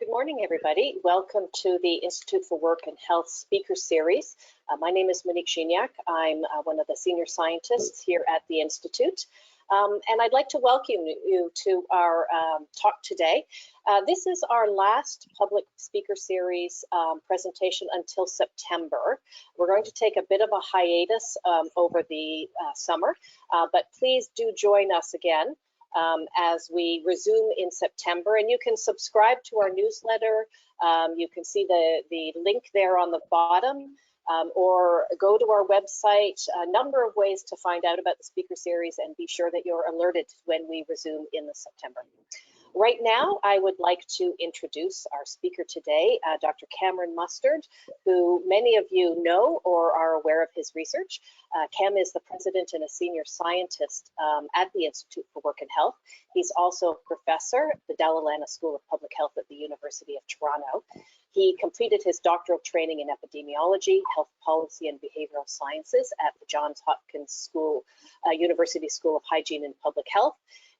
Good morning, everybody. Welcome to the Institute for Work and Health Speaker Series. My name is Monique Gignac. I'm one of the senior scientists here at the Institute. And I'd like to welcome you to our talk today. This is our last public speaker series presentation until September. We're going to take a bit of a hiatus over the summer, but please do join us again as we resume in September. And you can subscribe to our newsletter. You can see the link there on the bottom, or go to our website. A number of ways to find out about the speaker series and be sure that you're alerted when we resume in the September. Right now, I would like to introduce our speaker today, Dr. Cameron Mustard, who many of you know or are aware of his research. Cam is the president and a senior scientist at the Institute for Work and Health. He's also a professor at the Dalla Lana School of Public Health at the University of Toronto. He completed his doctoral training in epidemiology, health policy, and behavioral sciences at the Johns Hopkins School, University School of Hygiene and Public Health.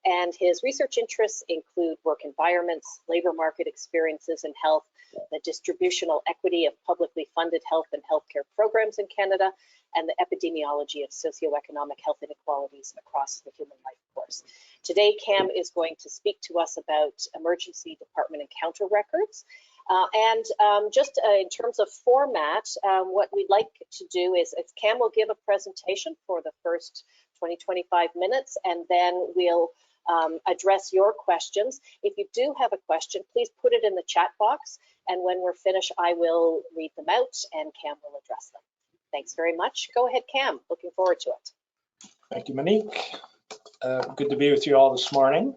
And his research interests include work environments, labor market experiences in health, the distributional equity of publicly funded health and healthcare programs in Canada, and the epidemiology of socioeconomic health inequalities across the human life course. Today, Cam is going to speak to us about emergency department encounter records. Just in terms of format, what we'd like to do is Cam will give a presentation for the first 20-25 minutes, and then we'll address your questions. If you do have a question, please put it in the chat box, and when we're finished, I will read them out and Cam will address them. Thanks very much. Go ahead, Cam. Looking forward to it. Thank you, Monique. Good to be with you all this morning.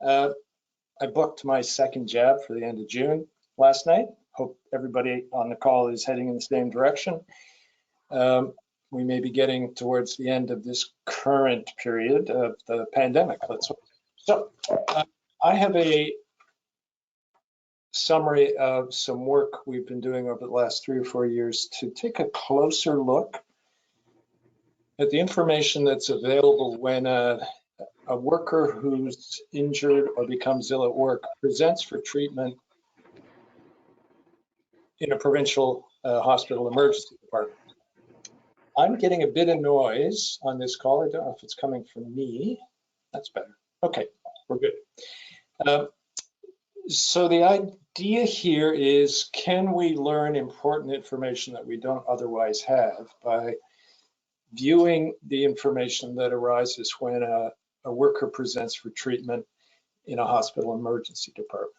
I booked my second jab for the end of June last night. Hope everybody on the call is heading in the same direction. We may be getting towards the end of this current period of the pandemic. So I have a summary of some work we've been doing over the last 3 or 4 years to take a closer look at the information that's available when a worker who's injured or becomes ill at work presents for treatment in a provincial hospital emergency department. I'm getting a bit of noise on this call. I don't know if it's coming from me. That's better. Okay, we're good. So the idea here is, can we learn important information that we don't otherwise have by viewing the information that arises when a worker presents for treatment in a hospital emergency department?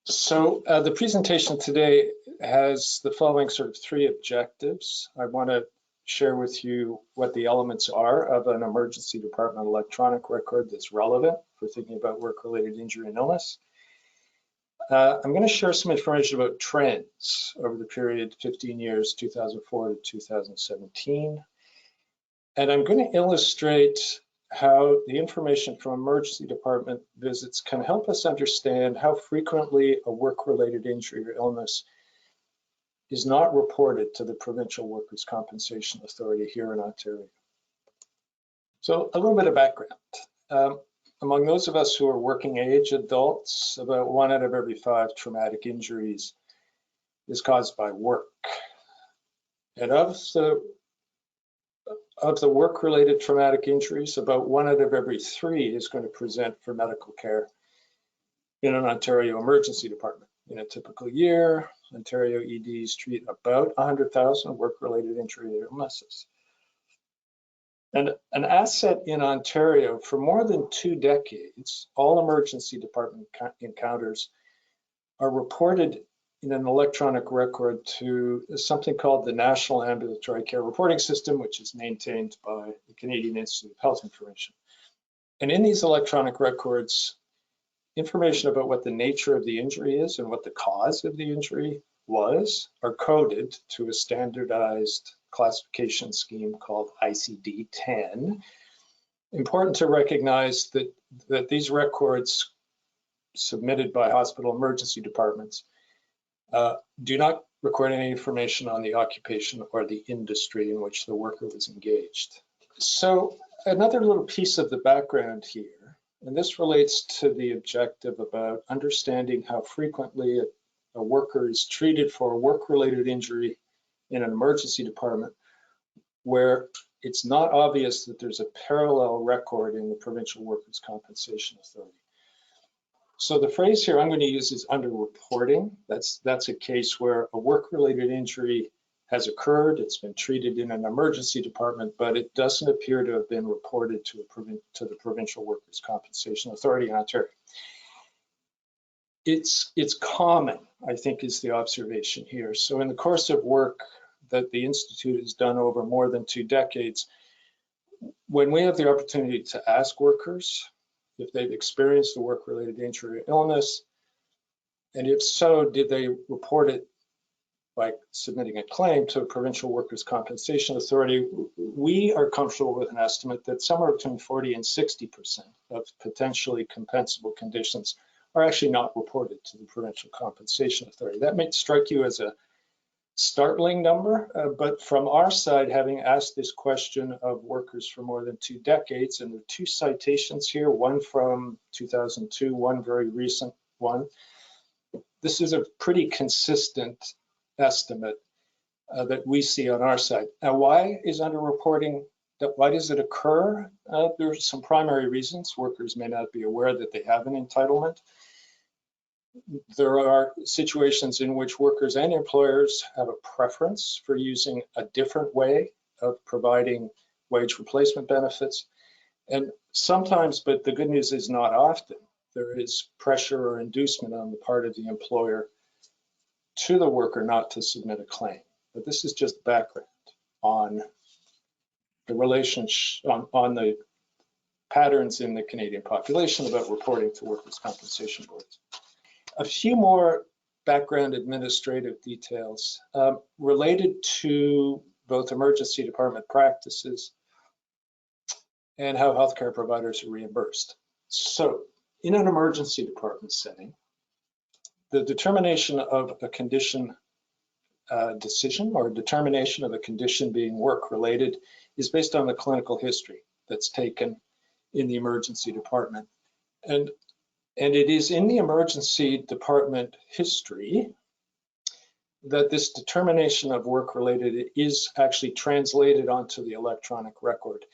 So the presentation today has the following sort of 3 objectives. I want to share with you what the elements are of an emergency department electronic record that's relevant for thinking about work-related injury and illness. I'm going to share some information about trends over the period 15 years, 2004 to 2017. And I'm going to illustrate how the information from emergency department visits can help us understand how frequently a work-related injury or illness is not reported to the Provincial Workers' Compensation Authority here in Ontario. So a little bit of background. Among those of us who are working age adults, about 1 out of every 5 traumatic injuries is caused by work. And of the work-related traumatic injuries, about 1 out of every 3 is going to present for medical care in an Ontario emergency department. In a typical year, Ontario EDs treat about 100,000 work-related injury and illnesses. And an asset in Ontario for more than 2 decades, all emergency department encounters are reported in an electronic record to something called the National Ambulatory Care Reporting System, which is maintained by the Canadian Institute of Health Information. And in these electronic records, information about what the nature of the injury is and what the cause of the injury was are coded to a standardized classification scheme called ICD-10. Important to recognize that these records submitted by hospital emergency departments do not record any information on the occupation or the industry in which the worker was engaged. So another little piece of the background here And this relates to the objective about understanding how frequently a worker is treated for a work-related injury in an emergency department where it's not obvious that there's a parallel record in the Provincial Workers' Compensation Authority. So the phrase here I'm going to use is underreporting. That's a case where a work-related injury has occurred, it's been treated in an emergency department, but it doesn't appear to have been reported to the Provincial Workers' Compensation Authority in Ontario. It's common, I think, is the observation here. So in the course of work that the Institute has done over more than 2 decades, when we have the opportunity to ask workers if they've experienced a work-related injury or illness, and if so, did they report it by submitting a claim to a Provincial Workers' Compensation Authority, we are comfortable with an estimate that somewhere between 40 and 60% of potentially compensable conditions are actually not reported to the Provincial Compensation Authority. That may strike you as a startling number, but from our side, having asked this question of workers for more than 2 decades, and there are 2 citations here, one from 2002, one very recent one, this is a pretty consistent estimate that we see on our side. Now, why is underreporting? Why does it occur? There are some primary reasons. Workers may not be aware that they have an entitlement. There are situations in which workers and employers have a preference for using a different way of providing wage replacement benefits. And sometimes, but the good news is not often, there is pressure or inducement on the part of the employer to the worker not to submit a claim. But this is just background on the relationship, on the patterns in the Canadian population about reporting to workers' compensation boards. A few more background administrative details related to both emergency department practices and how healthcare providers are reimbursed. So in an emergency department setting, the determination of a condition decision or determination of a condition being work-related is based on the clinical history that's taken in the emergency department. And it is in the emergency department history that this determination of work-related is actually translated onto the electronic record.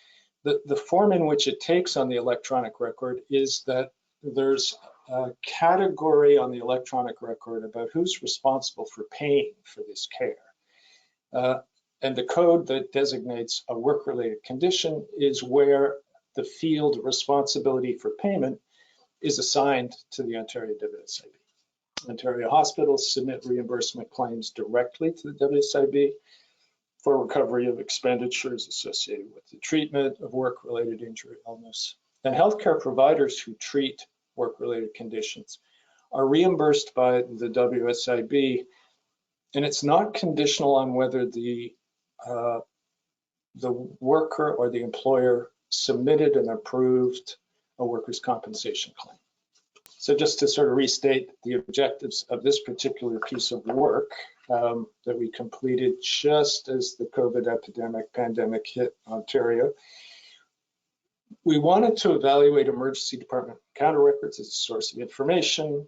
The form in which it takes on the electronic record is that there's a category on the electronic record about who's responsible for paying for this care. And the code that designates a work-related condition is where the field responsibility for payment is assigned to the Ontario WSIB. Ontario hospitals submit reimbursement claims directly to the WSIB for recovery of expenditures associated with the treatment of work-related injury or illness. And healthcare providers who treat work-related conditions are reimbursed by the WSIB, and it's not conditional on whether the worker or the employer submitted and approved a workers' compensation claim. So just to sort of restate the objectives of this particular piece of work that we completed just as the COVID pandemic hit Ontario, we wanted to evaluate emergency department encounter records as a source of information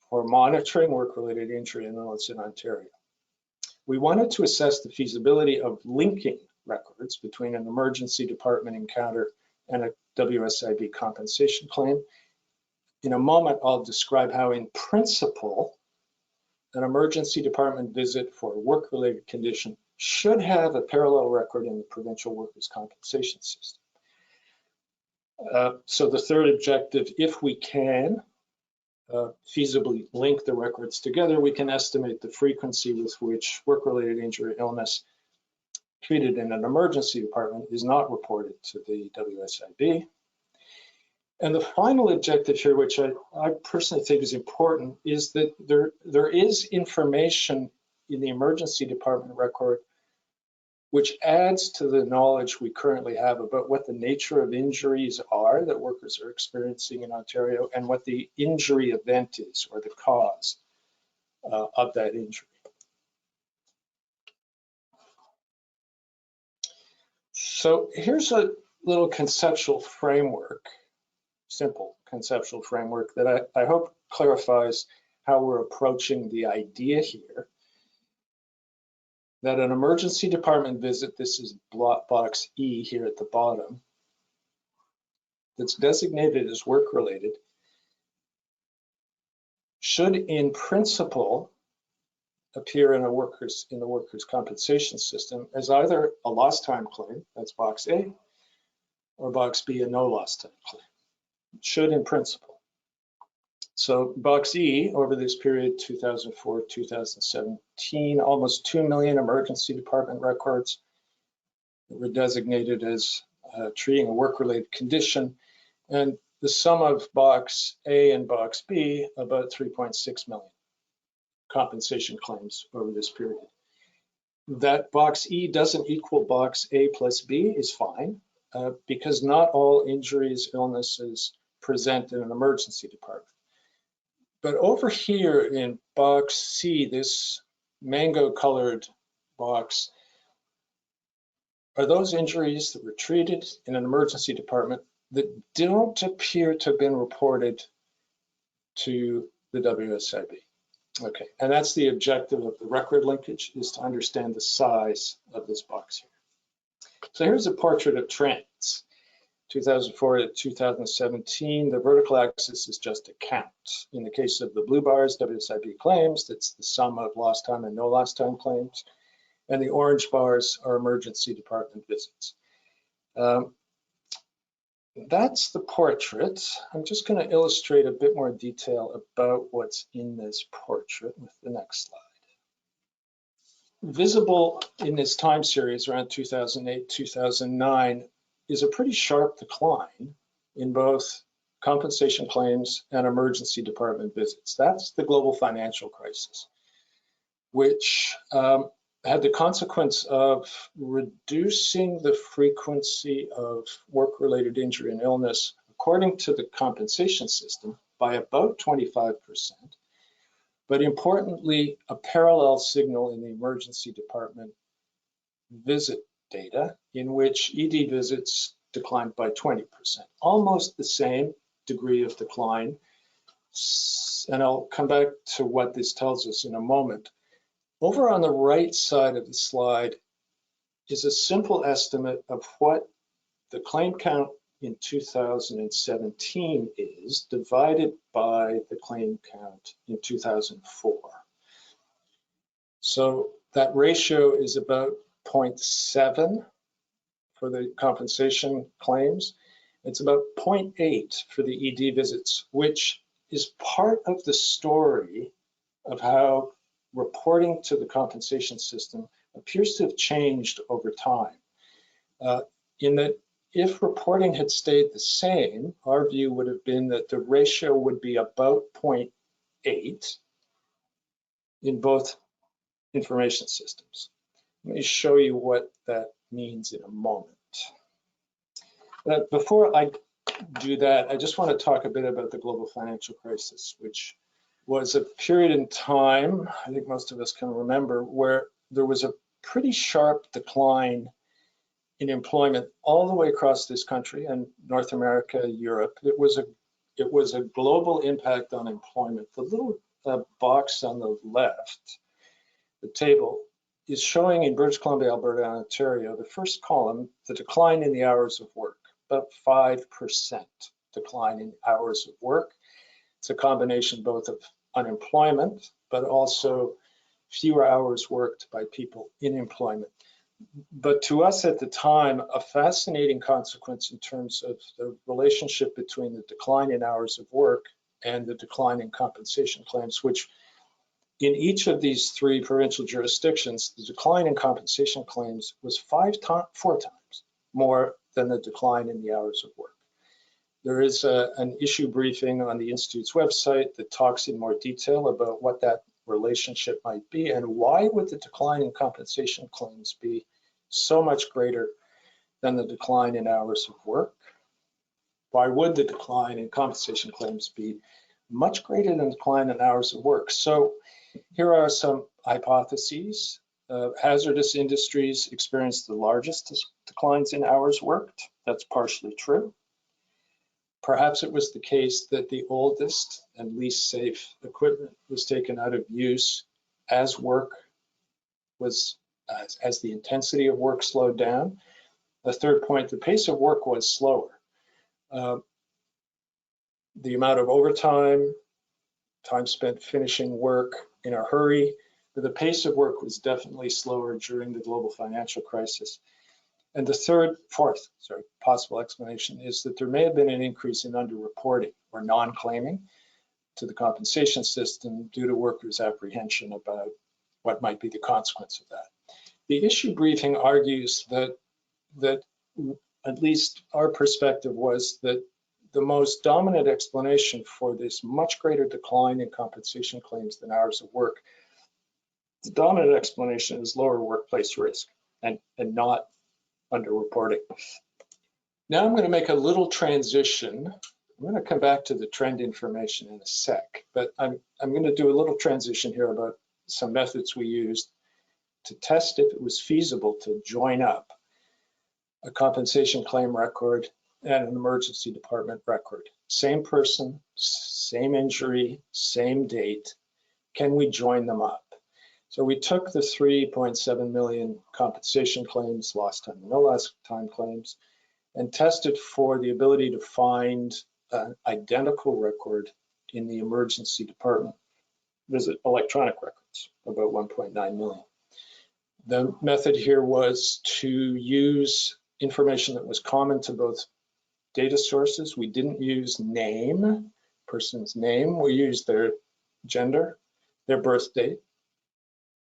for monitoring work-related injury and illness in Ontario. We wanted to assess the feasibility of linking records between an emergency department encounter and a WSIB compensation claim. In a moment, I'll describe how, in principle, an emergency department visit for a work-related condition should have a parallel record in the provincial workers' compensation system. So the third objective, if we can feasibly link the records together, we can estimate the frequency with which work-related injury or illness treated in an emergency department is not reported to the WSIB. And the final objective here, which I personally think is important, is that there is information in the emergency department record which adds to the knowledge we currently have about what the nature of injuries are that workers are experiencing in Ontario and what the injury event is, or the cause of that injury. So here's a little conceptual framework simple conceptual framework that I hope clarifies how we're approaching the idea here that an emergency department visit, this is box E here at the bottom, that's designated as work-related, should in principle appear in the workers' compensation system as either a lost time claim, that's box A, or box B, a no lost time claim. It should in principle. So box E, over this period, 2004, 2017, almost 2 million emergency department records that were designated as treating a work-related condition. And the sum of box A and box B, about 3.6 million compensation claims over this period. That box E doesn't equal box A plus B is fine, because not all injuries, illnesses present in an emergency department. But over here in box C, this mango colored box, are those injuries that were treated in an emergency department that don't appear to have been reported to the WSIB. Okay, and that's the objective of the record linkage, is to understand the size of this box here. So here's a portrait of trends. 2004 to 2017, the vertical axis is just a count. In the case of the blue bars, WSIB claims, that's the sum of lost time and no lost time claims. And the orange bars are emergency department visits. That's the portrait. I'm just going to illustrate a bit more detail about what's in this portrait with the next slide. Visible in this time series around 2008, 2009 is a pretty sharp decline in both compensation claims and emergency department visits. That's the global financial crisis, which had the consequence of reducing the frequency of work-related injury and illness, according to the compensation system, by about 25%. But importantly, a parallel signal in the emergency department visit data, in which ED visits declined by 20%, almost the same degree of decline. And I'll come back to what this tells us in a moment. Over on the right side of the slide is a simple estimate of what the claim count in 2017 is divided by the claim count in 2004. So that ratio is about 0.7 for the compensation claims. It's about 0.8 for the ED visits, which is part of the story of how reporting to the compensation system appears to have changed over time. In that if reporting had stayed the same, our view would have been that the ratio would be about 0.8 in both information systems. Let me show you what that means in a moment. But before I do that, I just want to talk a bit about the global financial crisis, which was a period in time, I think most of us can remember, where there was a pretty sharp decline in employment all the way across this country and North America, Europe. It was a global impact on employment. The little box on the left, the table, is showing in British Columbia, Alberta, and Ontario, the first column, the decline in the hours of work, about 5% decline in hours of work. It's a combination both of unemployment, but also fewer hours worked by people in employment. But to us at the time, a fascinating consequence in terms of the relationship between the decline in hours of work and the decline in compensation claims, which in each of these three provincial jurisdictions, the decline in compensation claims was 4 times more than the decline in the hours of work. There is an issue briefing on the Institute's website that talks in more detail about what that relationship might be and why would the decline in compensation claims be so much greater than the decline in hours of work? Why would the decline in compensation claims be much greater than the decline in hours of work? So here are some hypotheses. Hazardous industries experience the largest declines in hours worked. That's partially true. Perhaps it was the case that the oldest and least safe equipment was taken out of use as work was, as the intensity of work slowed down. The third point, the pace of work was slower. The amount of overtime, time spent finishing work in a hurry, but the pace of work was definitely slower during the global financial crisis. And the fourth possible explanation is that there may have been an increase in underreporting or non-claiming to the compensation system due to workers' apprehension about what might be the consequence of that. The issue briefing argues that at least our perspective was that the most dominant explanation for this much greater decline in compensation claims than hours of work, the dominant explanation is lower workplace risk and not underreporting. Now I'm going to make a little transition. I'm going to come back to the trend information in a sec, but I'm going to do a little transition here about some methods we used to test if it was feasible to join up a compensation claim record and an emergency department record. Same person, same injury, same date. Can we join them up? So we took the 3.7 million compensation claims, lost time and no lost time claims, and tested for the ability to find an identical record in the emergency department visit electronic records, about 1.9 million. The method here was to use information that was common to both data sources. We didn't use name, person's name. We used their gender, their birth date,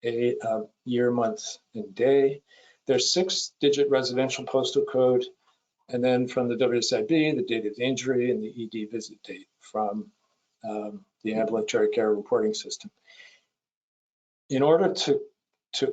a year, month, and day, their 6-digit residential postal code, and then from the WSIB, the date of the injury and the ED visit date from the ambulatory care reporting system. In order to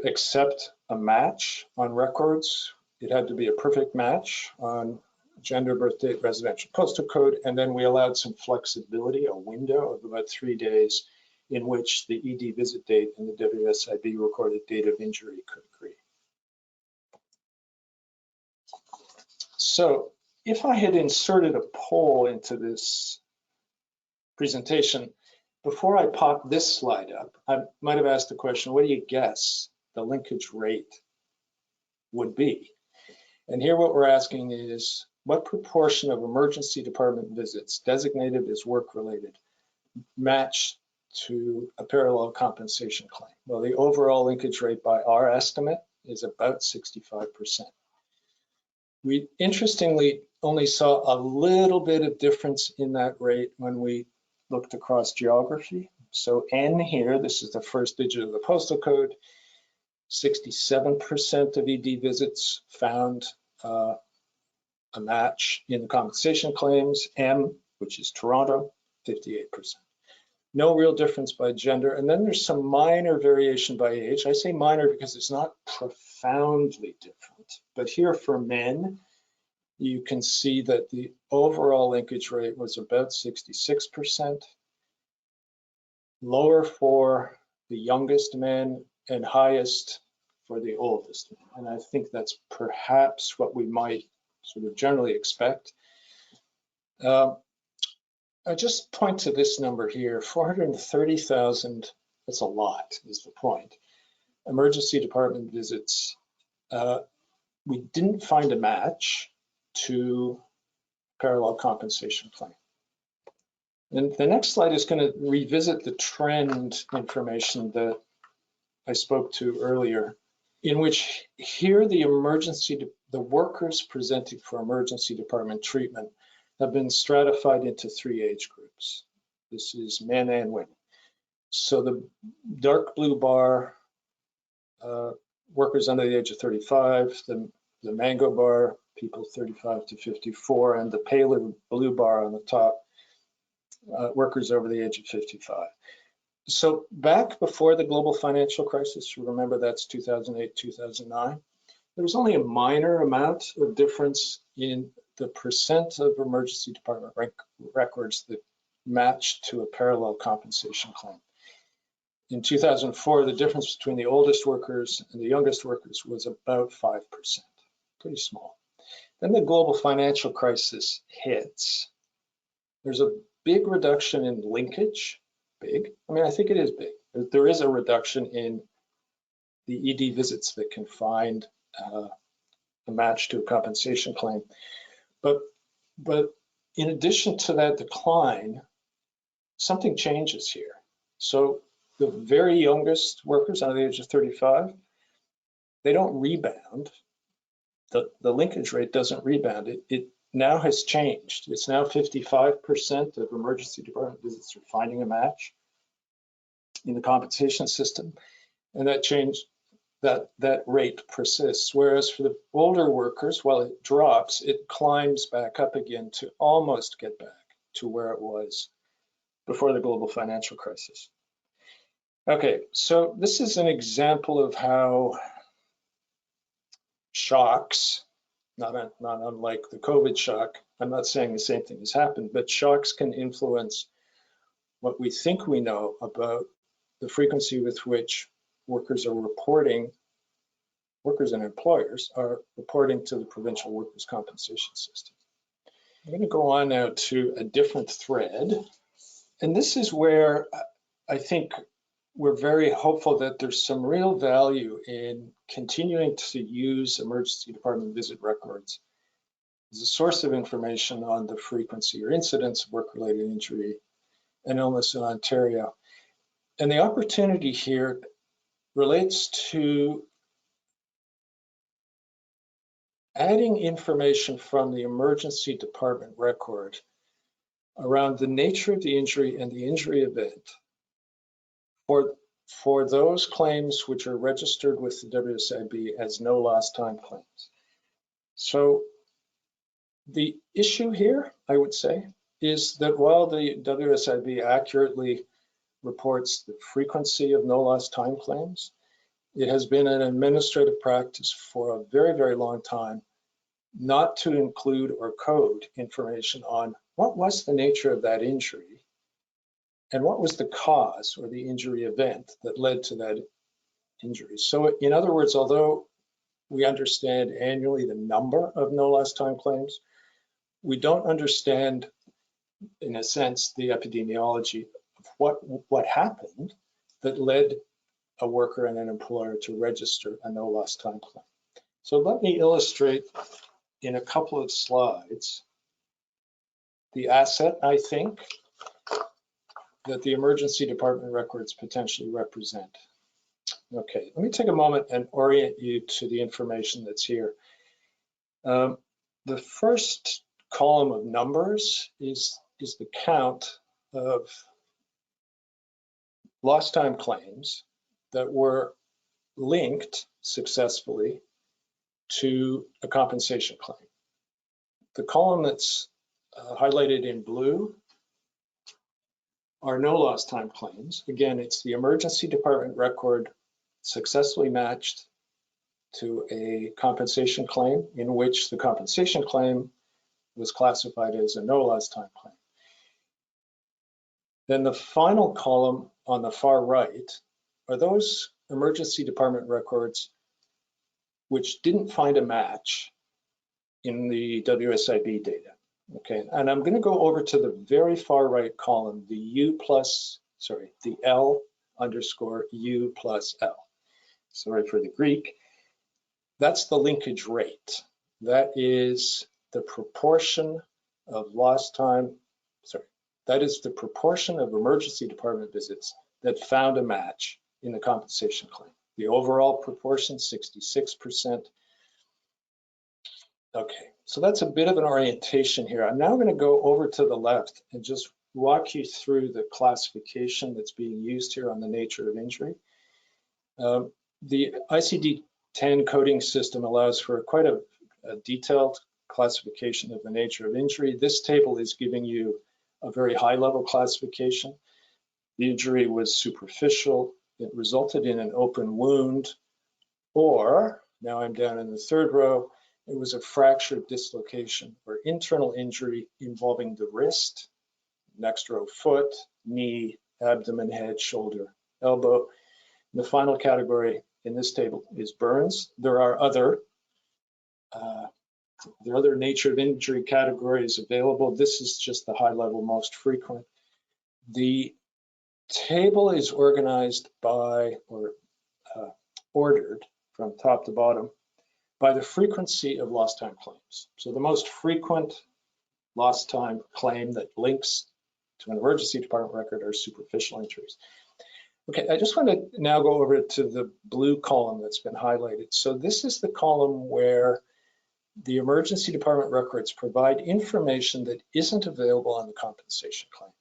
accept a match on records, it had to be a perfect match on gender, birth date, residential postal code, and then we allowed some flexibility, a window of about 3 days in which the ED visit date and the WSIB recorded date of injury could agree. So if I had inserted a poll into this presentation, before I pop this slide up, I might have asked the question, what do you guess the linkage rate would be? And here what we're asking is, what proportion of emergency department visits designated as work-related match to a parallel compensation claim? Well, the overall linkage rate by our estimate is about 65%. We interestingly only saw a little bit of difference in that rate when we looked across geography. So N here, this is the first digit of the postal code, 67% of ED visits found a match in the compensation claims. M, which is Toronto, 58%. No real difference by gender. And then there's some minor variation by age. I say minor because it's not profoundly different. But here for men, you can see that the overall linkage rate was about 66%, lower for the youngest men and highest for the oldest men. And I think that's perhaps what we might sort of generally expect. I just point to this number here, 430,000, that's a lot, is the point. Emergency department visits. We didn't find a match to parallel compensation claim. And the next slide is going to revisit the trend information that I spoke to earlier, in which here the workers presenting for emergency department treatment have been stratified into 3 age groups. This is men and women. So the dark blue bar, workers under the age of 35, the mango bar, people 35 to 54, and the paler blue bar on the top, workers over the age of 55. So back before the global financial crisis, you remember that's 2008, 2009, there was only a minor amount of difference in the percent of emergency department records that matched to a parallel compensation claim. In 2004, the difference between the oldest workers and the youngest workers was about 5%, pretty small. Then the global financial crisis hits, There's a big reduction in linkage. Big? I mean, I think it is big. There is a reduction in the ED visits that can find a match to a compensation claim. But in addition to that decline, something changes here. So the very youngest workers under the age of 35, they don't rebound. The linkage rate doesn't rebound. It now has changed. It's now 55% of emergency department visits are finding a match in the compensation system, and that change, that rate persists. Whereas for the older workers, while it drops, it climbs back up again to almost get back to where it was before the global financial crisis. Okay, so this is an example of how shocks, not unlike the COVID shock, I'm not saying the same thing has happened, but shocks can influence what we think we know about the frequency with which workers are reporting, workers and employers are reporting to the provincial workers' compensation system. I'm going to go on now to a different thread. And this is where I think we're very hopeful that there's some real value in continuing to use emergency department visit records as a source of information on the frequency or incidence of work-related injury and illness in Ontario. And the opportunity here relates to adding information from the emergency department record around the nature of the injury and the injury event for those claims which are registered with the WSIB as no lost time claims. So the issue here, I would say, is that while the WSIB accurately reports the frequency of no lost time claims, it has been an administrative practice for a very, very long time not to include or code information on what was the nature of that injury and what was the cause or the injury event that led to that injury. So in other words, although we understand annually the number of no lost time claims, we don't understand, in a sense, the epidemiology of what happened that led a worker and an employer to register a no lost time claim. So let me illustrate in a couple of slides the asset, I think, that the emergency department records potentially represent. Okay, let me take a moment and orient you to the information that's here. The first column of numbers is the count of lost time claims that were linked successfully to a compensation claim. The column that's highlighted in blue are no lost time claims. Again, it's the emergency department record successfully matched to a compensation claim in which the compensation claim was classified as a no lost time claim. Then the final column on the far right are those emergency department records which didn't find a match in the WSIB data. Okay, and I'm going to go over to the very far right column, the L underscore U plus L. Sorry for the Greek. That's the linkage rate. That is the proportion of lost time, that is the proportion of emergency department visits that found a match in the compensation claim. The overall proportion, 66%. Okay, so that's a bit of an orientation here. I'm now going to go over to the left and just walk you through the classification that's being used here on the nature of injury. The ICD-10 coding system allows for quite a detailed classification of the nature of injury. This table is giving you a very high-level classification. The injury was superficial. It resulted in an open wound, or, now I'm down in the third row, it was a fractured dislocation or internal injury involving the wrist, next row foot, knee, abdomen, head, shoulder, elbow. The final category in this table is burns. There are other There are other nature of injury categories available. This is just the high level most frequent. The table is organized by, or ordered from top to bottom, by the frequency of lost time claims. So the most frequent lost time claim that links to an emergency department record are superficial injuries. Okay, I just want to now go over to the blue column that's been highlighted. So this is the column where the emergency department records provide information that isn't available on the compensation claim.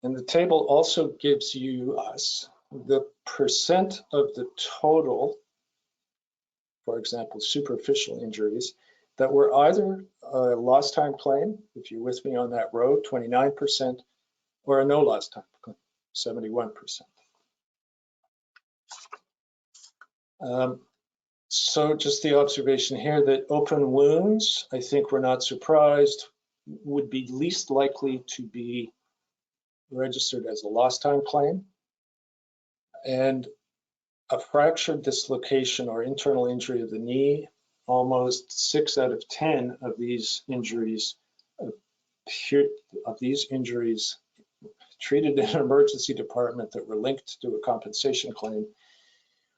And the table also gives us the percent of the total, for example, superficial injuries, that were either a lost time claim, if you're with me on that row, 29%, or a no lost time claim, 71%. So just the observation here that open wounds, I think we're not surprised, would be least likely to be registered as a lost time claim. And a fractured dislocation or internal injury of the knee, almost 6 out of 10 of these injuries treated in an emergency department that were linked to a compensation claim,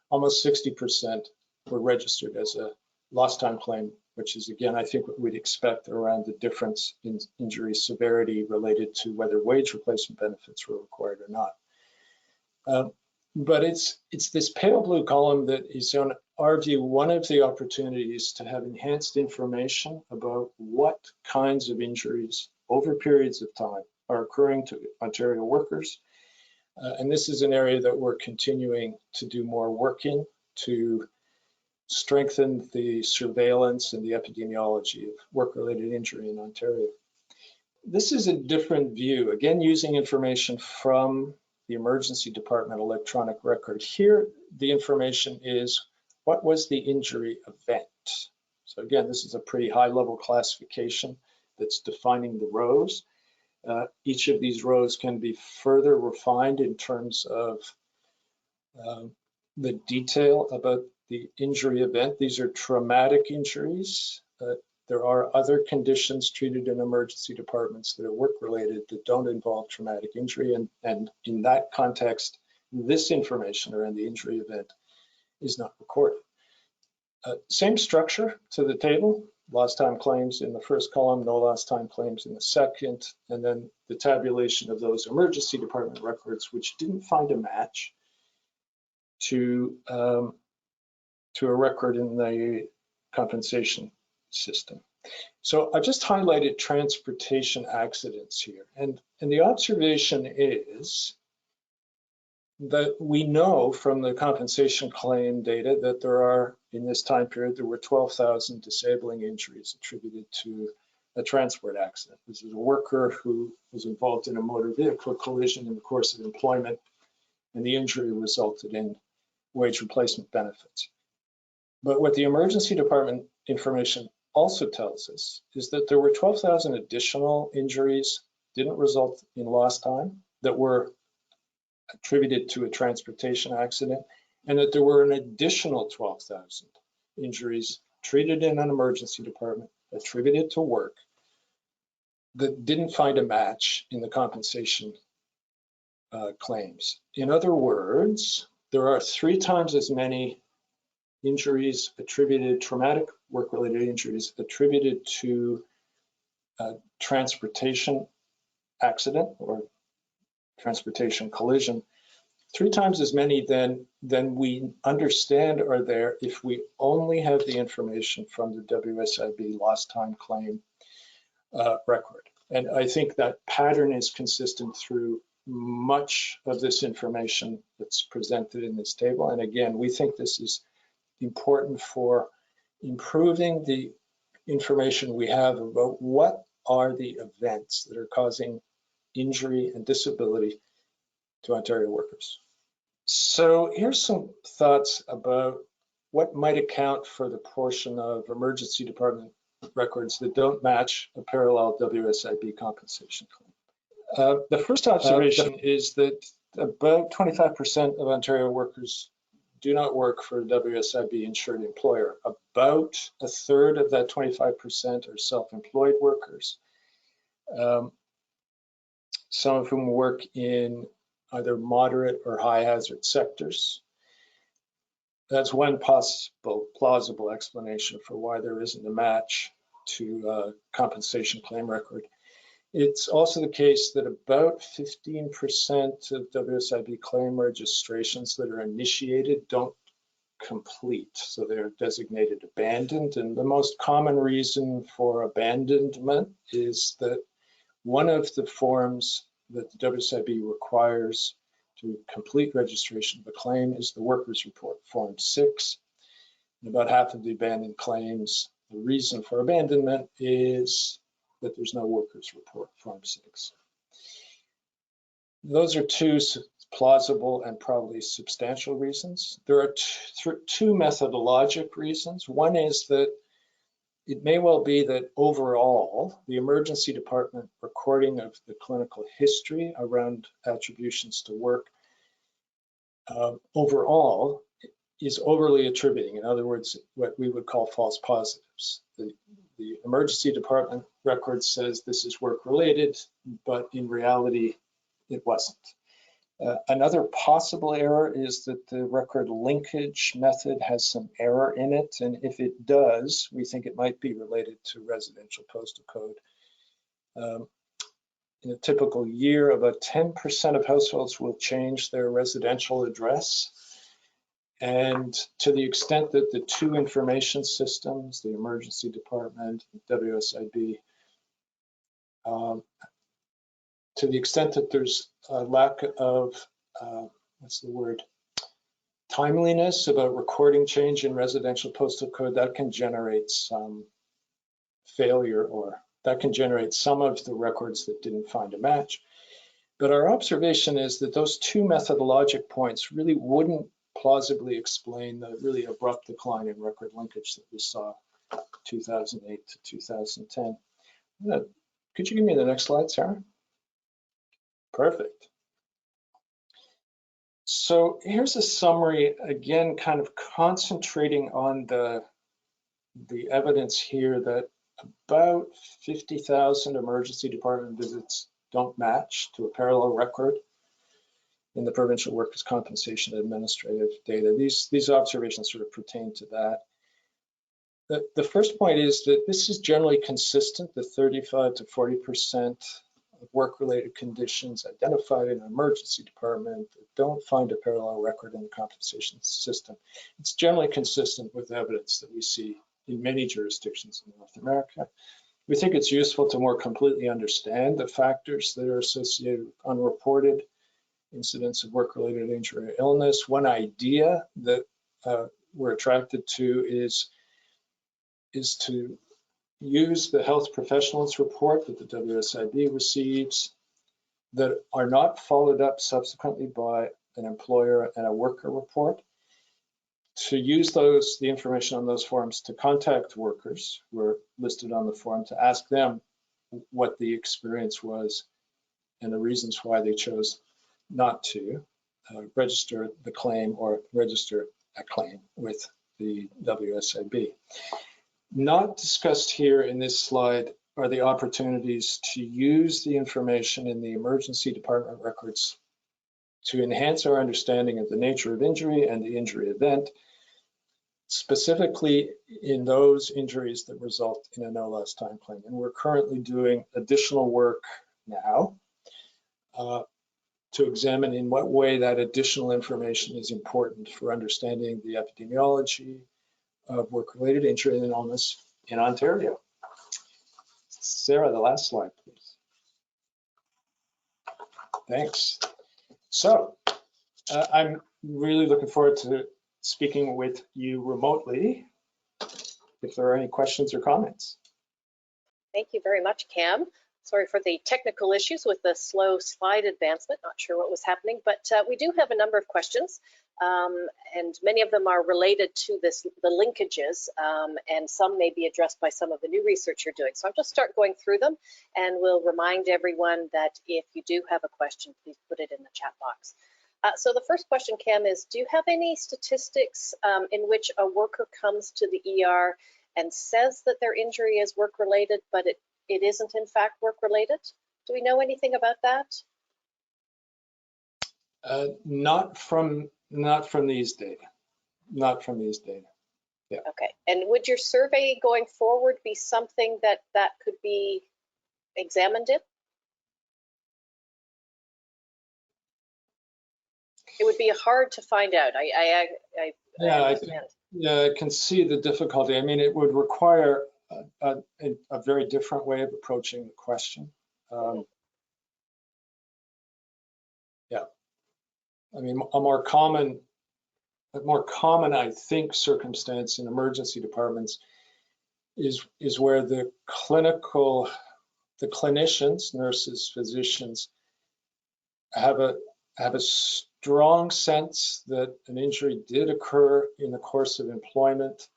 almost 60% were registered as a lost time claim, which is, again, I think what we'd expect around the difference in injury severity related to whether wage replacement benefits were required or not. But it's this pale blue column that is, on our view, one of the opportunities to have enhanced information about what kinds of injuries over periods of time are occurring to Ontario workers. And this is an area that we're continuing to do more work in to strengthen the surveillance and the epidemiology of work-related injury in Ontario. This is a different view, again, using information from the emergency department electronic record. Here, the information is, what was the injury event? So again, this is a pretty high-level classification that's defining the rows. Each of these rows can be further refined in terms of the detail about the injury event. These are traumatic injuries. There are other conditions treated in emergency departments that are work-related that don't involve traumatic injury. And in that context, this information around the injury event is not recorded. Same structure to the table. Lost time claims in the first column, no lost time claims in the second, and then the tabulation of those emergency department records which didn't find a match to a record in the compensation system. So I just highlighted transportation accidents here, and the observation is that we know from the compensation claim data that there are, in this time period, there were 12,000 disabling injuries attributed to a transport accident. This is a worker who was involved in a motor vehicle collision in the course of employment, and the injury resulted in wage replacement benefits. But what the emergency department information also tells us is that there were 12,000 additional injuries didn't result in lost time that were attributed to a transportation accident, and that there were an additional 12,000 injuries treated in an emergency department attributed to work that didn't find a match in the compensation claims. In other words, there are 3 times as many injuries attributed, traumatic work-related injuries attributed to a transportation accident or transportation collision, 3 times as many than we understand are there if we only have the information from the WSIB lost time claim record. And I think that pattern is consistent through much of this information that's presented in this table. And again, we think this is important for improving the information we have about what are the events that are causing injury and disability to Ontario workers. So here's some thoughts about what might account for the portion of emergency department records that don't match a parallel WSIB compensation claim. The first observation is that about 25% of Ontario workers do not work for a WSIB insured employer. About a third of that 25% are self-employed workers, some of whom work in either moderate or high hazard sectors. That's one possible plausible explanation for why there isn't a match to a compensation claim record. It's also the case that about 15% of WSIB claim registrations that are initiated don't complete, so they're designated abandoned. And the most common reason for abandonment is that one of the forms that the WSIB requires to complete registration of a claim is the workers' report, Form 6. And about half of the abandoned claims, the reason for abandonment is that there's no workers' report, Form 6. Those are two plausible and probably substantial reasons. There are two methodologic reasons. One is that it may well be that overall, the emergency department recording of the clinical history around attributions to work overall is overly attributing. In other words, what we would call false positives. The emergency department record says this is work related, but in reality, it wasn't. Another possible error is that the record linkage method has some error in it, and if it does, we think it might be related to residential postal code. In a typical year, about 10% of households will change their residential address. And to the extent that the two information systems, the emergency department, WSIB, to the extent that there's a lack of, timeliness about recording change in residential postal code, that can generate some failure, or that can generate some of the records that didn't find a match. But our observation is that those two methodologic points really wouldn't plausibly explain the really abrupt decline in record linkage that we saw 2008 to 2010. Could you give me the next slide, Sarah? Perfect. So here's a summary, again, kind of concentrating on the evidence here that about 50,000 emergency department visits don't match to a parallel record in the provincial workers' compensation administrative data. These observations sort of pertain to that. The first point is that this is generally consistent, the 35 to 40% of work-related conditions identified in an emergency department that don't find a parallel record in the compensation system. It's generally consistent with evidence that we see in many jurisdictions in North America. We think it's useful to more completely understand the factors that are associated with unreported incidents of work-related injury or illness. One idea that we're attracted to is to use the health professionals report that the WSIB receives that are not followed up subsequently by an employer and a worker report, to use the information on those forms to contact workers who are listed on the form, to ask them what the experience was and the reasons why they chose not to register the claim or register a claim with the WSIB. Not discussed here in this slide are the opportunities to use the information in the emergency department records to enhance our understanding of the nature of injury and the injury event, specifically in those injuries that result in a no loss time claim. And we're currently doing additional work now to examine in what way that additional information is important for understanding the epidemiology of work-related injury and illness in Ontario. Sarah, the last slide, please. Thanks. So I'm really looking forward to speaking with you remotely if there are any questions or comments. Thank you very much, Cam. Sorry for the technical issues with the slow slide advancement. Not sure what was happening, but we do have a number of questions, and many of them are related to the linkages, and some may be addressed by some of the new research you're doing. So I'll just start going through them, and we'll remind everyone that if you do have a question, please put it in the chat box. So the first question, Cam, is do you have any statistics in which a worker comes to the ER and says that their injury is work-related, but it isn't in fact work-related? Do we know anything about that? Not from these data. Not from these data. Yeah. Okay. And would your survey going forward be something that could be examined in? It would be hard to find out. I understand. I can see the difficulty. I mean, it would require a very different way of approaching the question. Yeah. I mean, a more common, I think, circumstance in emergency departments is where the clinicians, nurses, physicians have a strong sense that an injury did occur in the course of employment,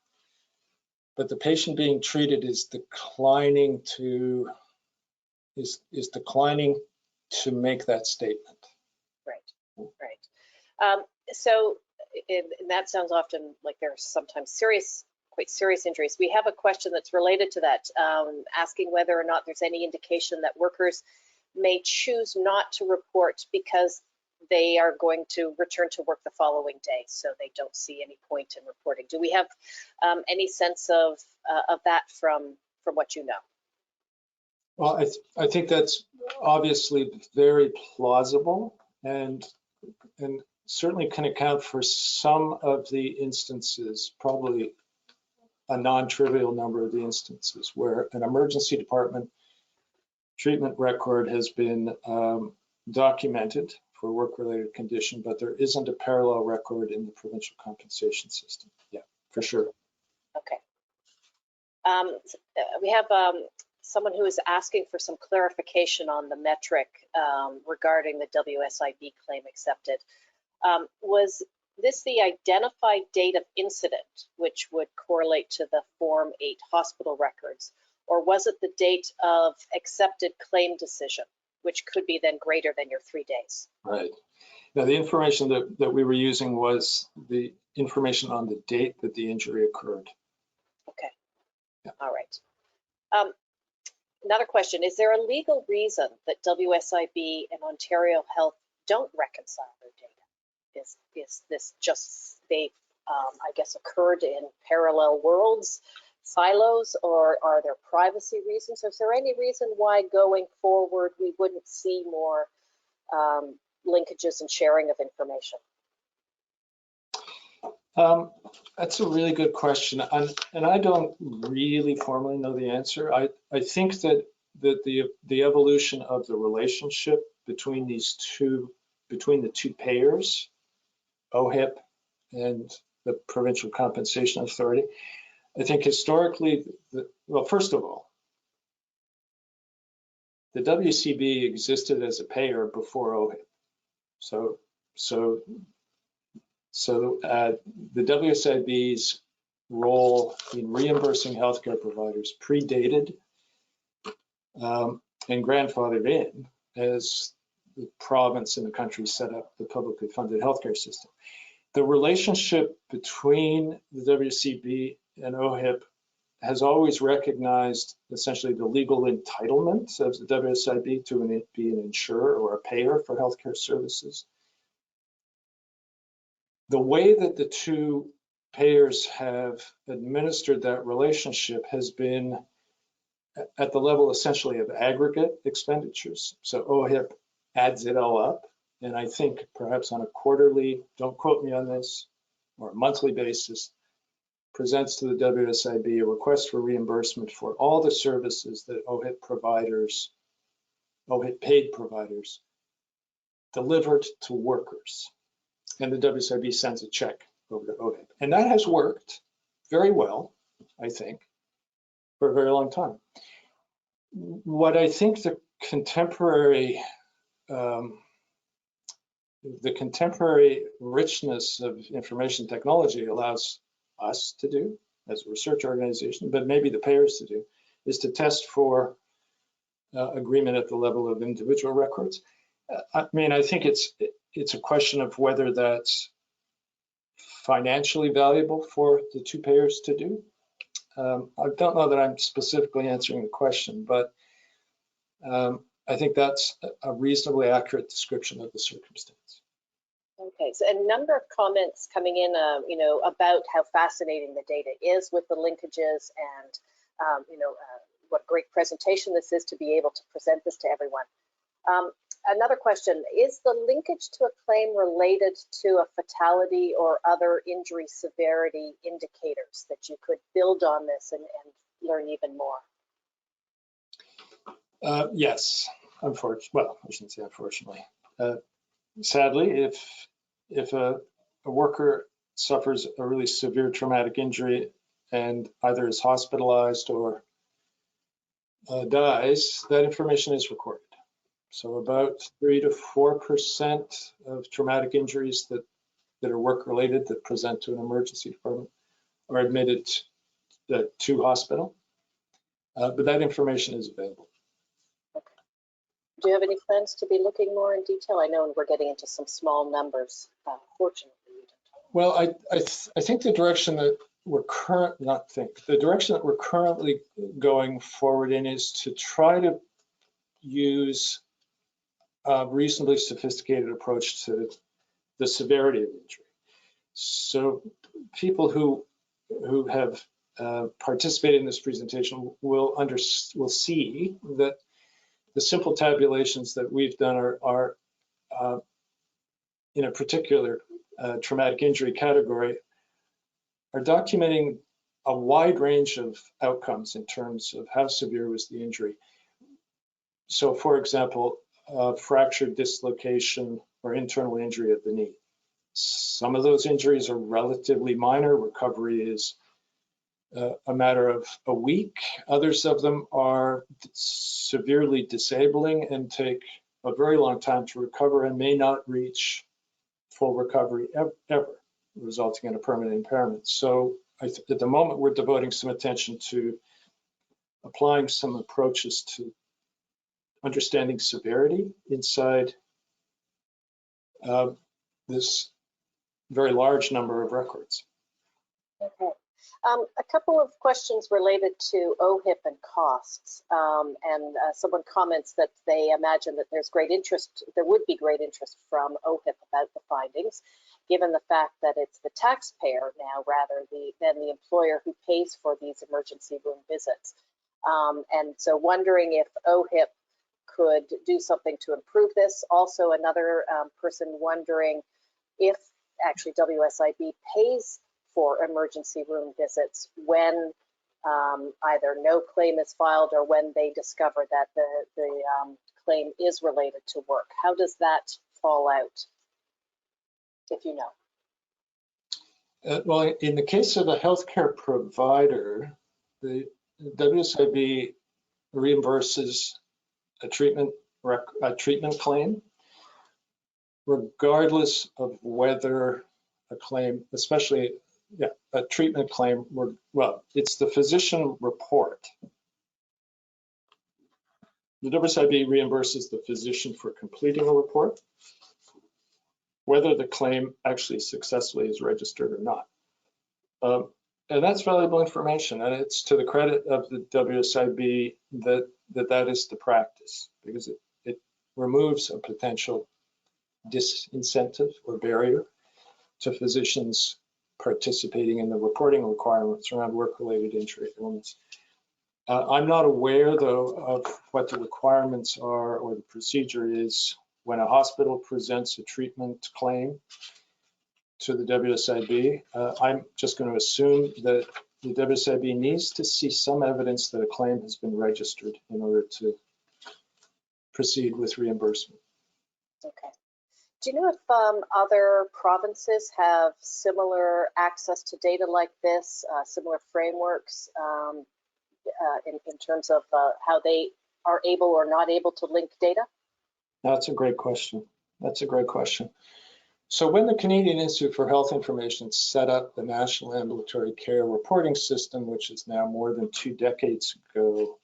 but the patient being treated is declining to make that statement. Right. So, and that sounds often like there's sometimes quite serious injuries. We have a question that's related to that, asking whether or not there's any indication that workers may choose not to report because they are going to return to work the following day, so they don't see any point in reporting. Do we have any sense of that from what you know? Well, I think that's obviously very plausible and certainly can account for some of the instances, probably a non-trivial number of the instances where an emergency department treatment record has been documented for work-related condition, but there isn't a parallel record in the provincial compensation system. Yeah, for sure. Okay. We have someone who is asking for some clarification on the metric regarding the WSIB claim accepted. Was this the identified date of incident, which would correlate to the Form 8 hospital records, or was it the date of accepted claim decision, which could be then greater than your 3 days? Right. Now, the information that we were using was the information on the date that the injury occurred. Okay. Yeah. All right. Another question, is there a legal reason that WSIB and Ontario Health don't reconcile their data? Is this just they, I guess, occurred in parallel worlds, silos, or are there privacy reasons? Is there any reason why going forward we wouldn't see more linkages and sharing of information? That's a really good question, and I don't really formally know the answer. I think that the evolution of the relationship between the two payers, OHIP and the Provincial Compensation Authority, I think historically, well, first of all, the WCB existed as a payer before OHIP, so the WSIB's role in reimbursing healthcare providers predated and grandfathered in as the province and the country set up the publicly funded healthcare system. The relationship between the WCB and OHIP has always recognized essentially the legal entitlement of the WSIB to be an insurer or a payer for healthcare services. The way that the two payers have administered that relationship has been at the level essentially of aggregate expenditures. So OHIP adds it all up, and I think perhaps on a quarterly, don't quote me on this, or a monthly basis, presents to the WSIB a request for reimbursement for all the services that OHIP paid providers delivered to workers. And the WSIB sends a check over to OHIP. And that has worked very well, I think, for a very long time. What I think the contemporary richness of information technology allows us to do as a research organization, but maybe the payers to do, is to test for agreement at the level of individual records. I mean, I think it's a question of whether that's financially valuable for the two payers to do. I don't know that I'm specifically answering the question, but I think that's a reasonably accurate description of the circumstance. Okay, so a number of comments coming in, about how fascinating the data is with the linkages, and what a great presentation this is to be able to present this to everyone. Another question, is the linkage to a claim related to a fatality or other injury severity indicators that you could build on this and learn even more? Yes, unfortunately, well, I shouldn't say unfortunately. Sadly, if a worker suffers a really severe traumatic injury and either is hospitalized or dies, that information is recorded. So about 3 to 4% of traumatic injuries that are work-related that present to an emergency department are admitted to hospital, but that information is available. Okay. Do you have any plans to be looking more in detail? I know we're getting into some small numbers, fortunately. Well, I think the direction that we're currently going forward in is to try to use a reasonably sophisticated approach to the severity of injury. So people who have participated in this presentation will see that the simple tabulations that we've done are in a particular traumatic injury category are documenting a wide range of outcomes in terms of how severe was the injury. So for example, fractured dislocation or internal injury of the knee. Some of those injuries are relatively minor. Recovery is a matter of a week. Others of them are severely disabling and take a very long time to recover and may not reach full recovery ever, resulting in a permanent impairment. So at the moment, we're devoting some attention to applying some approaches to understanding severity inside this very large number of records. Okay. A couple of questions related to OHIP and costs, and someone comments that they imagine that there would be great interest from OHIP about the findings, given the fact that it's the taxpayer now rather than the employer who pays for these emergency room visits. And so wondering if OHIP could do something to improve this. Also, another person wondering if actually WSIB pays for emergency room visits when either no claim is filed or when they discover that the claim is related to work. How does that fall out, if you know? Well, in the case of a healthcare provider, the WSIB reimburses a treatment claim, regardless of whether a claim, especially a treatment claim, well, it's the physician report. The WSIB reimburses the physician for completing a report, whether the claim actually successfully is registered or not. And that's valuable information, and it's to the credit of the WSIB that is the practice, because it removes a potential disincentive or barrier to physicians participating in the reporting requirements around work-related injury illness. I'm not aware, though, of what the requirements are or the procedure is when a hospital presents a treatment claim to the WSIB. I'm just going to assume that the WSIB needs to see some evidence that a claim has been registered in order to proceed with reimbursement. Okay. Do you know if other provinces have similar access to data like this, similar frameworks in terms of how they are able or not able to link data? That's a great question. That's a great question. So when the Canadian Institute for Health Information set up the National Ambulatory Care Reporting System, which is now more than 2 decades ago,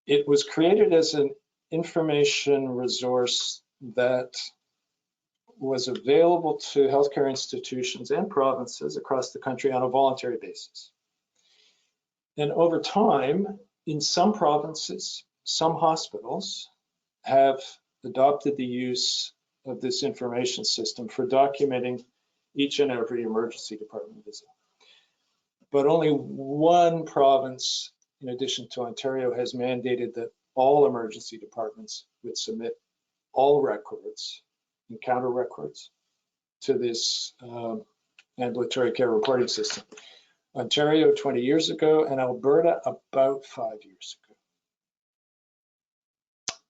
it was created as an information resource that was available to healthcare institutions and provinces across the country on a voluntary basis. And over time, in some provinces, some hospitals have adopted the use of this information system for documenting each and every emergency department visit. But only one province, in addition to Ontario, has mandated that all emergency departments would submit all records, encounter records, to this ambulatory care reporting system. Ontario 20 years ago, and Alberta about 5 years ago.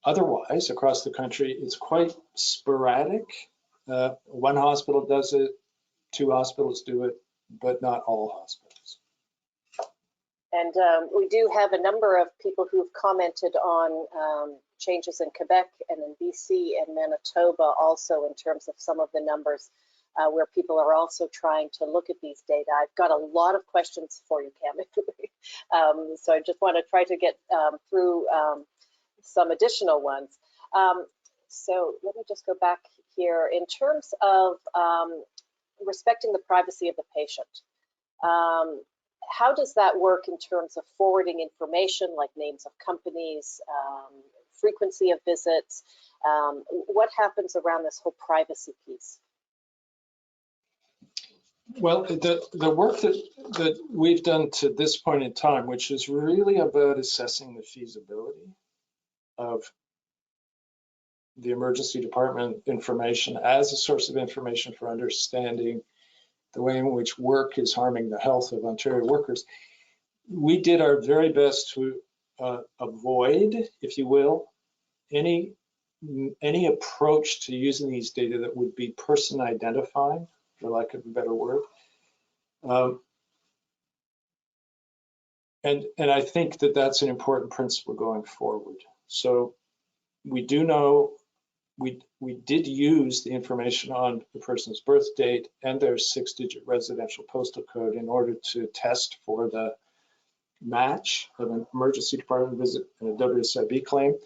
Otherwise, across the country, it's quite sporadic. One hospital does it, 2 hospitals do it, but not all hospitals. And we do have a number of people who've commented on changes in Quebec and in BC and Manitoba also in terms of some of the numbers where people are also trying to look at these data. I've got a lot of questions for you, Cam. So I just want to try to get through some additional ones. So let me just go back here. In terms of respecting the privacy of the patient, how does that work in terms of forwarding information like names of companies, frequency of visits? What happens around this whole privacy piece? Well, the work that we've done to this point in time, which is really about assessing the feasibility of the emergency department information as a source of information for understanding the way in which work is harming the health of Ontario workers, we did our very best to avoid, if you will, any approach to using these data that would be person identifying, for lack of a better word. And I think that that's an important principle going forward. So we do know, we did use the information on the person's birth date and their 6-digit residential postal code in order to test for the match of an emergency department visit and a WSIB claim.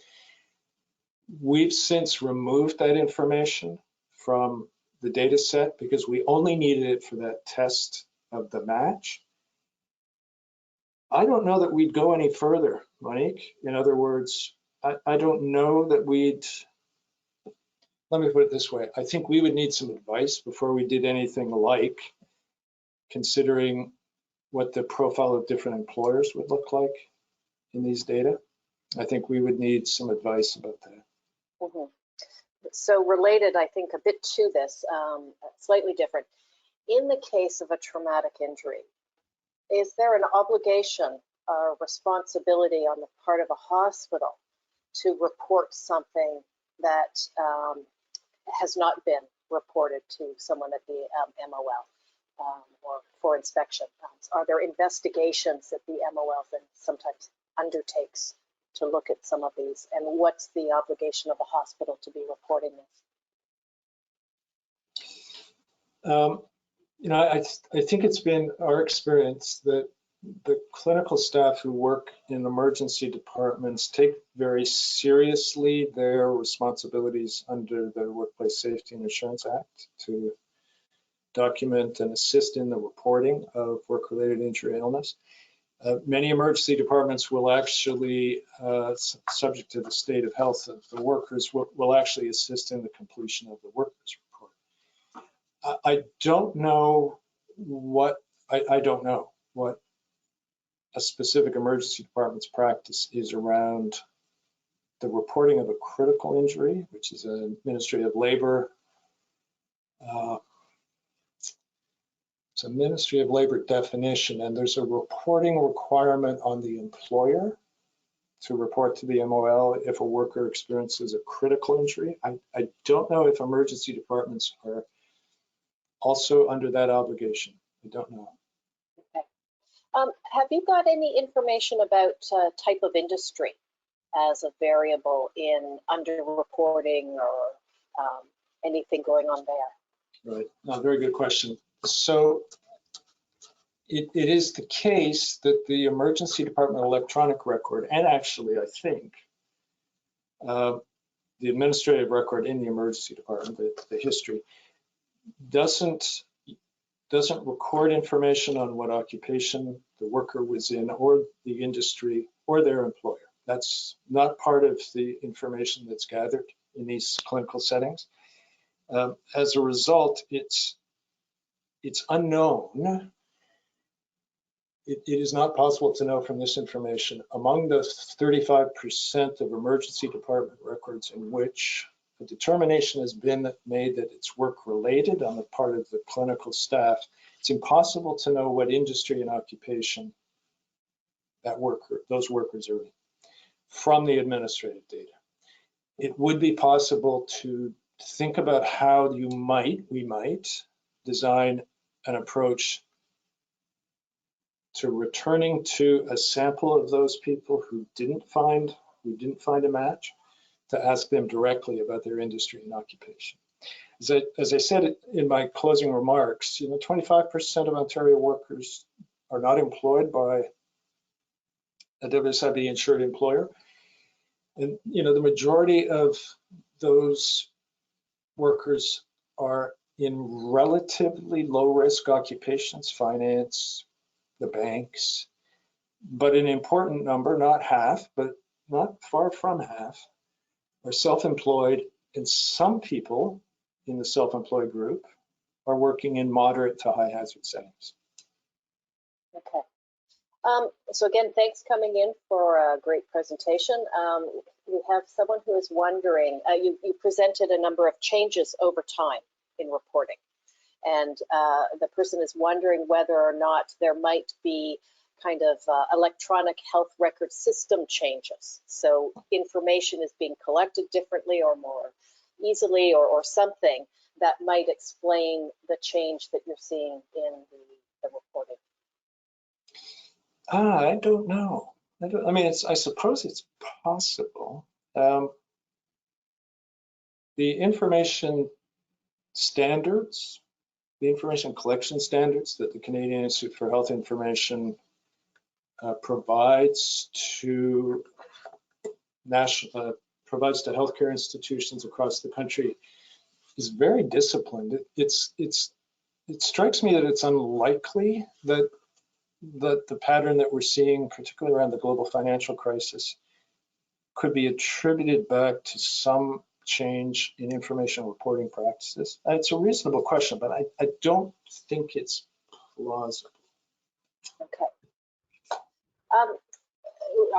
We've since removed that information from the data set because we only needed it for that test of the match. I don't know that we'd go any further, Monique. In other words, I don't know that we'd, let me put it this way. I think we would need some advice before we did anything like considering what the profile of different employers would look like in these data. I think we would need some advice about that. Mm-hmm. So related, I think, a bit to this, slightly different. In the case of a traumatic injury, is there an obligation or responsibility on the part of a hospital to report something that has not been reported to someone at the MOL or for inspection? Are there investigations that the MOL then sometimes undertakes to look at some of these, and what's the obligation of the hospital to be reporting this? You know, I think it's been our experience that the clinical staff who work in emergency departments take very seriously their responsibilities under the Workplace Safety and Insurance Act to document and assist in the reporting of work-related injury and illness. Many emergency departments will actually, subject to the state of health of the workers, will actually assist in the completion of the workers report. I don't know what a specific emergency department's practice is around the reporting of a critical injury, which is a Ministry of Labor. It's a Ministry of Labor definition, and there's a reporting requirement on the employer to report to the MOL if a worker experiences a critical injury. I don't know if emergency departments are also under that obligation. I don't know. Okay. Have you got any information about type of industry as a variable in underreporting or anything going on there? Right. No, very good question. So it is the case that the emergency department electronic record, and actually I think the administrative record in the emergency department, the history, doesn't record information on what occupation the worker was in, or the industry, or their employer. That's not part of the information that's gathered in these clinical settings. As a result, it's unknown. It is not possible to know from this information, among the 35% of emergency department records in which a determination has been made that it's work-related on the part of the clinical staff, it's impossible to know what industry and occupation those workers are in from the administrative data. It would be possible to think about how we might design an approach to returning to a sample of those people who didn't find a match, to ask them directly about their industry and occupation. As I said in my closing remarks, 25% of Ontario workers are not employed by a WSIB insured employer. And, the majority of those workers are in relatively low risk occupations, finance, the banks, but an important number, not half, but not far from half, are self-employed, and some people in the self-employed group are working in moderate to high hazard settings. Okay. So again, thanks coming in for a great presentation. We have someone who is wondering, you presented a number of changes over time in reporting, and the person is wondering whether or not there might be kind of electronic health record system changes. So information is being collected differently or more easily, or something that might explain the change that you're seeing in the reporting. I don't know. I suppose it's possible. The information standards, the information collection standards that the Canadian Institute for Health Information provides to healthcare institutions across the country is very disciplined. It strikes me that it's unlikely that the pattern that we're seeing, particularly around the global financial crisis, could be attributed back to some change in information reporting practices. It's a reasonable question, but I don't think it's plausible. Okay.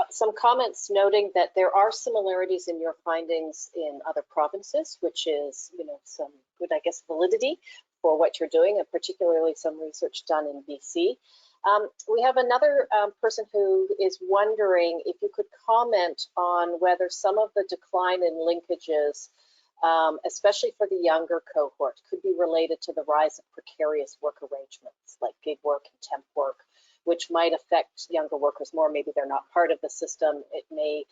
Some comments noting that there are similarities in your findings in other provinces, which is, some good, I guess, validity for what you're doing, and particularly some research done in BC. We have another person who is wondering if you could comment on whether some of the decline in linkages, especially for the younger cohort, could be related to the rise of precarious work arrangements like gig work and temp work, which might affect younger workers more. Maybe they're not part of the system. It may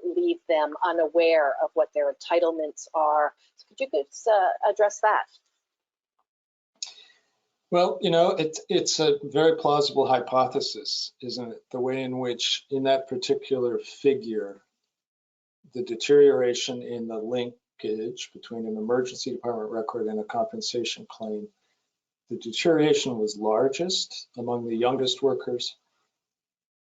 leave them unaware of what their entitlements are. So could you address that? Well, it's a very plausible hypothesis, isn't it? The way in which, in that particular figure, the deterioration in the linkage between an emergency department record and a compensation claim, the deterioration was largest among the youngest workers,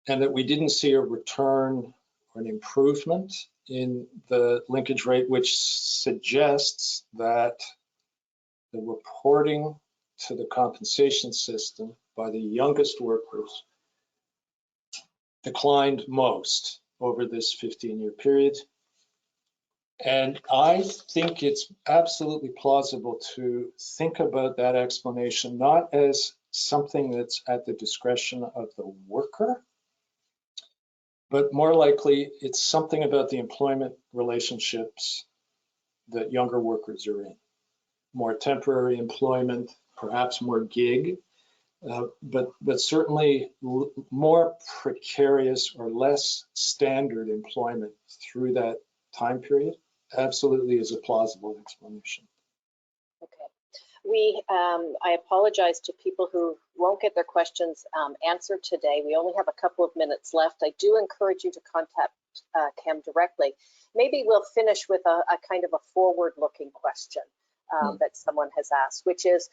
and that we didn't see a return or an improvement in the linkage rate, which suggests that the reporting to the compensation system by the youngest workers declined most over this 15-year period. And I think it's absolutely plausible to think about that explanation not as something that's at the discretion of the worker, but more likely it's something about the employment relationships that younger workers are in. More temporary employment, perhaps more gig, but certainly more precarious or less standard employment through that time period absolutely is a plausible explanation. Okay. I apologize to people who won't get their questions answered today. We only have a couple of minutes left. I do encourage you to contact Cam directly. Maybe we'll finish with a kind of a forward-looking question that someone has asked, which is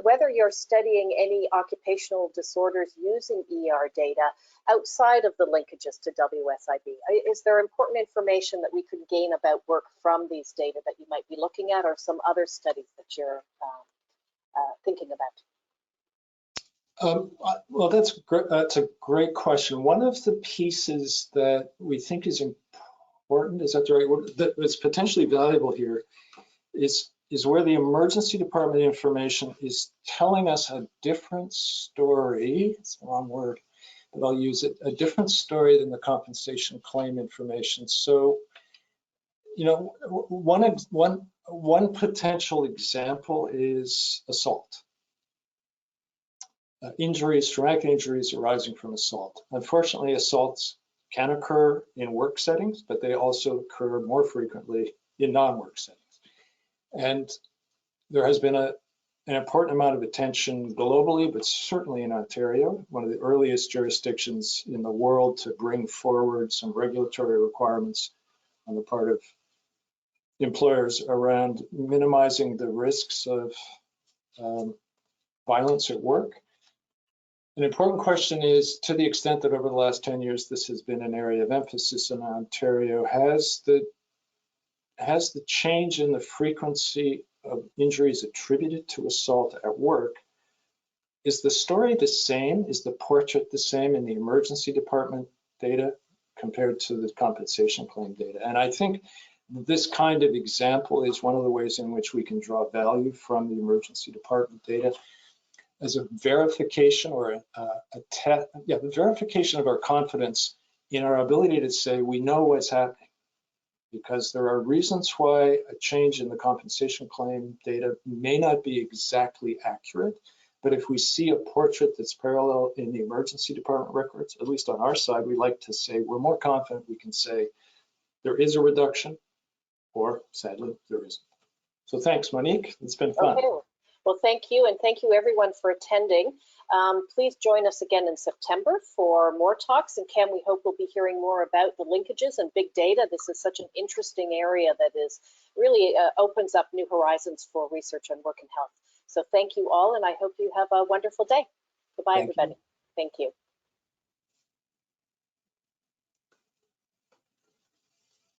whether you're studying any occupational disorders using ER data outside of the linkages to WSIB. Is there important information that we could gain about work from these data that you might be looking at, or some other studies that you're thinking about? Well, that's a great question. One of the pieces that we think is important, is that the right word, that is potentially valuable here, is where the emergency department information is telling us a different story. It's the wrong word, but I'll use it, a different story than the compensation claim information. So, you know, one potential example is assault. Injuries, traumatic injuries arising from assault. Unfortunately, assaults can occur in work settings, but they also occur more frequently in non-work settings. And there has been an important amount of attention globally, but certainly in Ontario, one of the earliest jurisdictions in the world to bring forward some regulatory requirements on the part of employers around minimizing the risks of violence at work. An important question is, to the extent that over the last 10 years this has been an area of emphasis in Ontario, has the change in the frequency of injuries attributed to assault at work, is the story the same? Is the portrait the same in the emergency department data compared to the compensation claim data? And I think this kind of example is one of the ways in which we can draw value from the emergency department data as a verification or the verification of our confidence in our ability to say we know what's happening. Because there are reasons why a change in the compensation claim data may not be exactly accurate, but if we see a portrait that's parallel in the emergency department records, at least on our side, we like to say we're more confident we can say there is a reduction, or sadly, there isn't. So thanks, Monique. It's been fun. Okay. Well, thank you, and thank you everyone for attending. Please join us again in September for more talks, and Cam, we hope we'll be hearing more about the linkages and big data. This is such an interesting area that is really opens up new horizons for research on work and health. So thank you all, and I hope you have a wonderful day. Goodbye, everybody. Thank you.